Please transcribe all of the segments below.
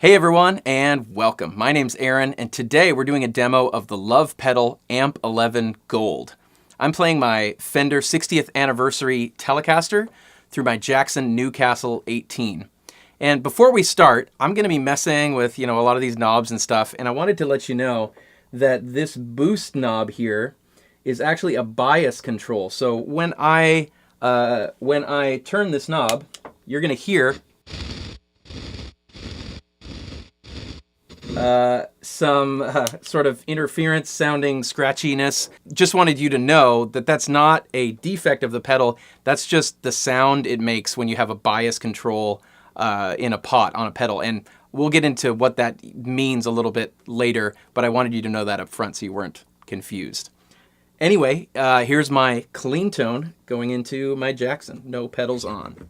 Hey everyone, and welcome. My name's Aaron, and today we're doing a demo of the Lovepedal Amp 11 GOLD. I'm playing my Fender 60th Anniversary Telecaster through my Jackson Newcastle 18. And before we start, I'm going to be messing with, a lot of these knobs and stuff, and I wanted to let you know that this boost knob here is actually a bias control. So when I turn this knob, you're going to hear some sort of interference sounding scratchiness. Just wanted you to know that that's not a defect of the pedal. That's just the sound it makes when you have a bias control in a pot on a pedal. And we'll get into what that means a little bit later, but I wanted you to know that up front so you weren't confused. Anyway, here's my clean tone going into my Jackson. No pedals on.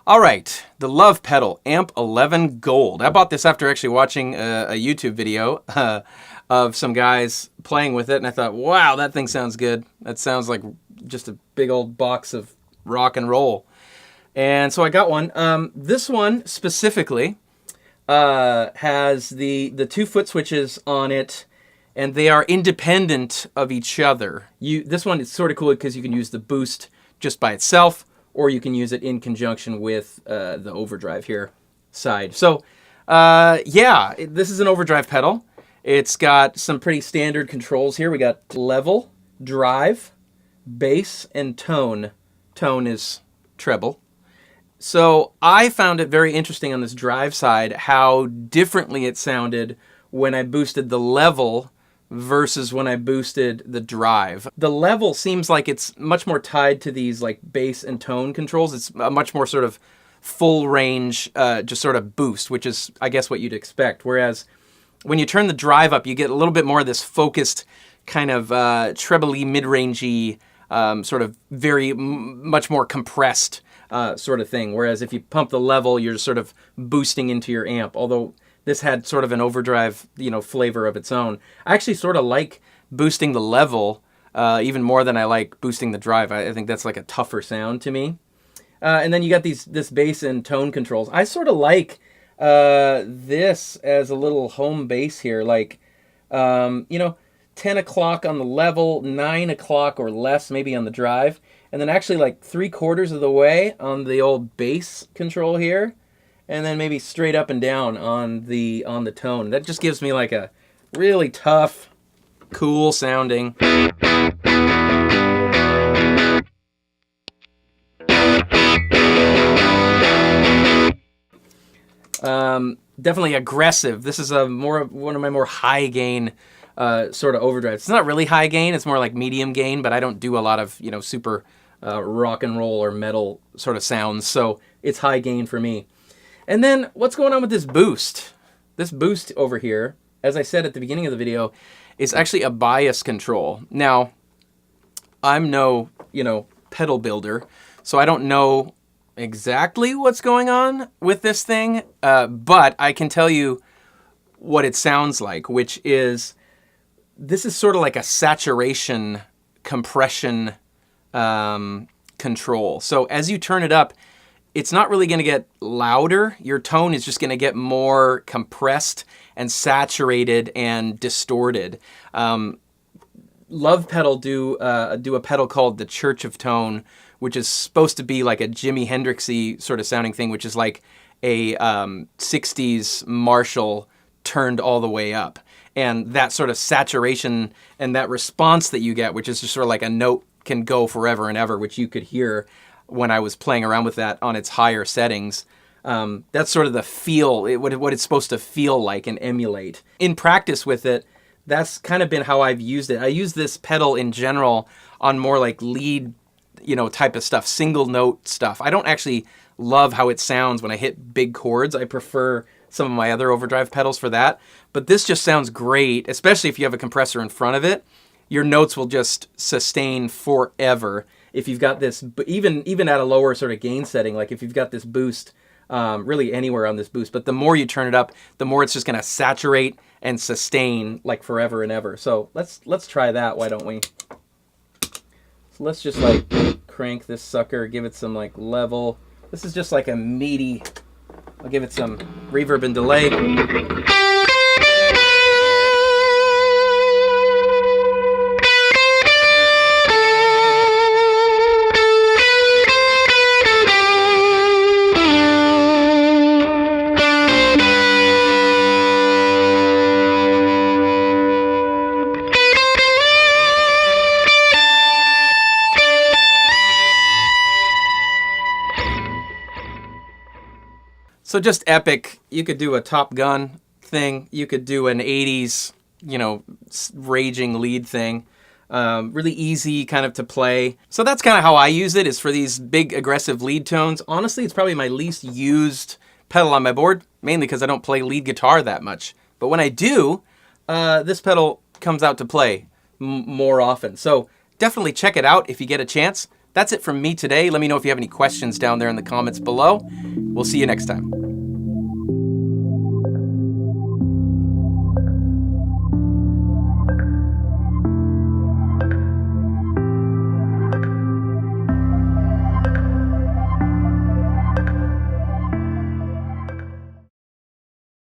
All right, the Lovepedal Amp 11 Gold. I bought this after actually watching a YouTube video of some guys playing with it, and I thought, wow, that thing sounds good. That sounds like just a big old box of rock and roll. And so I got one. This one specifically has the 2 foot switches on it, and they are independent of each other. This one is sort of cool because you can use the boost just by itself, or you can use it in conjunction with the overdrive here side. So yeah, this is an overdrive pedal. It's got some pretty standard controls here. We got level, drive, bass, and tone. Tone is treble. So I found it very interesting on this drive side how differently it sounded when I boosted the level versus when I boosted the drive. The level seems like it's much more tied to these like bass and tone controls. It's a much more sort of full range, just sort of boost, which is, I guess, what you'd expect. Whereas when you turn the drive up, you get a little bit more of this focused kind of trebly, mid-rangey, sort of very much more compressed sort of thing. Whereas if you pump the level, you're sort of boosting into your amp. Although this had sort of an overdrive, flavor of its own. I actually sort of like boosting the level even more than I like boosting the drive. I think that's like a tougher sound to me. And then you got this bass and tone controls. I sort of like this as a little home bass here, like 10 o'clock on the level, 9 o'clock or less maybe on the drive, and then actually like 3/4 of the way on the old bass control here. And then maybe straight up and down on the tone. That just gives me like a really tough, cool sounding. Definitely aggressive. This is one of my more high gain sort of overdrives. It's not really high gain. It's more like medium gain, but I don't do a lot of super rock and roll or metal sort of sounds. So it's high gain for me. And then what's going on with this boost? This boost over here, as I said at the beginning of the video, is actually a bias control. Now, I'm no, pedal builder, so I don't know exactly what's going on with this thing, but I can tell you what it sounds like, which is, this is sort of like a saturation compression control. So as you turn it up, it's not really going to get louder. Your tone is just going to get more compressed and saturated and distorted. Lovepedal do a pedal called the Church of Tone, which is supposed to be like a Jimi Hendrixy sort of sounding thing, which is like a 60s Marshall turned all the way up. And that sort of saturation and that response that you get, which is just sort of like a note can go forever and ever, which you could hear when I was playing around with that on its higher settings. That's sort of the feel, what it's supposed to feel like and emulate. In practice with it, that's kind of been how I've used it. I use this pedal in general on more like lead, type of stuff, single note stuff. I don't actually love how it sounds when I hit big chords. I prefer some of my other overdrive pedals for that. But this just sounds great, especially if you have a compressor in front of it. Your notes will just sustain forever. If you've got this, even at a lower sort of gain setting, like if you've got this boost, really anywhere on this boost, but the more you turn it up, the more it's just going to saturate and sustain like forever and ever. So let's try that. Why don't we? So let's just like crank this sucker, give it some like level. This is just like a meaty. I'll give it some reverb and delay. So just epic. You could do a Top Gun thing. You could do an 80s, raging lead thing. Really easy kind of to play. So that's kind of how I use it, is for these big aggressive lead tones. Honestly, it's probably my least used pedal on my board, mainly because I don't play lead guitar that much. But when I do, this pedal comes out to play more often. So definitely check it out if you get a chance. That's it from me today. Let me know if you have any questions down there in the comments below. We'll see you next time.